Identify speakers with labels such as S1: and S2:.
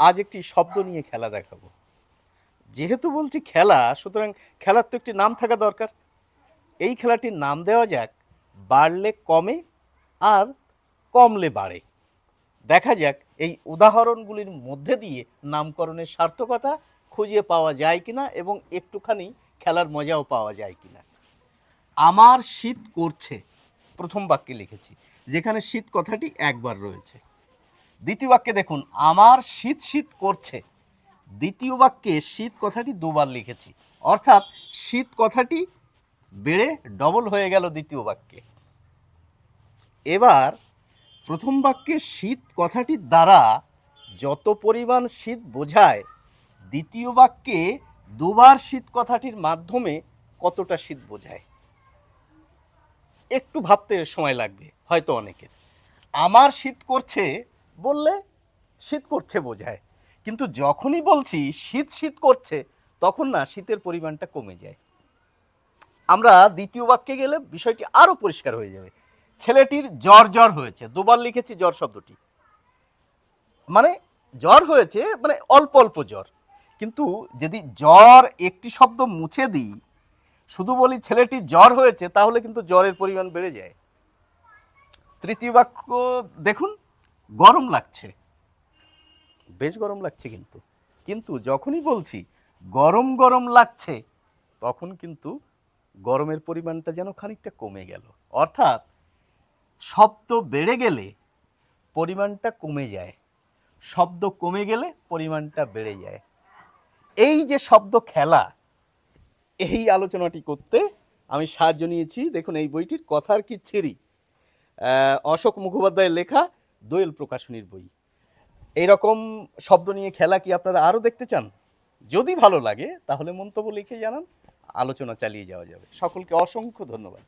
S1: আজ একটি শব্দ নিয়ে খেলা দেখাবো। যেহেতু বলছি খেলা, সুতরাং খেলার তো একটি নাম থাকা দরকার। এই খেলাটির নাম দেওয়া যাক বাড়লে কমে আর কমলে বাড়ে। দেখা যাক এই উদাহরণগুলির মধ্যে দিয়ে নামকরণের সার্থকতা খুঁজে পাওয়া যায় কিনা এবং একটুখানি খেলার মজাও পাওয়া যায় কিনা। আমার শীত করছে প্রথম বাক্যে লিখেছি, যেখানে শীত কথাটি একবার রয়েছে। দ্বিতীয় বাক্যে দেখুন আমার শীত শীত করছে, দ্বিতীয় বাক্যে শীত কথাটি দুবার লিখেছি, অর্থাৎ শীত কথাটি বেড়ে ডবল হয়ে গেল দ্বিতীয় বাক্যে। এবার প্রথম বাক্যে শীত কথাটির দ্বারা যত পরিমাণ শীত বোঝায়, দ্বিতীয় বাক্যে দুবার শীত কথাটির মাধ্যমে কতটা শীত বোঝায় একটু ভাবতে সময় লাগবে হয়তো অনেকের। আমার শীত করছে বললে শীত করছে বোঝায়, কিন্তু যখনই বলছি শীত শীত করছে তখন না শীতের পরিমাণটা কমে যায়। আমরা দ্বিতীয় বাক্যে গেলে বিষয়টি আরো পরিষ্কার হয়ে যাবে। ছেলেটির জ্বর জ্বর হয়েছে, দুবার লিখেছি জ্বর শব্দটি, মানে জ্বর হয়েছে মানে অল্প অল্প জ্বর। কিন্তু যদি জ্বর একটি শব্দ মুছে দিই, শুধু বলি ছেলেটির জ্বর হয়েছে, তাহলে কিন্তু জ্বরের পরিমাণ বেড়ে যায়। তৃতীয় বাক্য দেখুন গরম লাগছে, বেশ গরম লাগছে, কিন্তু কিন্তু যখনই বলছি গরম গরম লাগছে তখন কিন্তু গরমের পরিমাণটা যেন খানিকটা কমে গেল। অর্থাৎ শব্দ বেড়ে গেলে পরিমাণটা কমে যায়, শব্দ কমে গেলে পরিমাণটা বেড়ে যায়। এই যে শব্দ খেলা, এই আলোচনাটি করতে আমি সাহায্য নিয়েছি, দেখুন এই বইটির কথার কি ছিরি, অশোক মুখোপাধ্যায়ের লেখা, দোয়েল প্রকাশনীর বই। এইরকম শব্দ নিয়ে খেলা কি আপনারা আরও দেখতে চান? যদি ভালো লাগে তাহলে মন্তব্য লিখে জানান, আলোচনা চালিয়ে যাওয়া যাবে। সকলকে অসংখ্য ধন্যবাদ।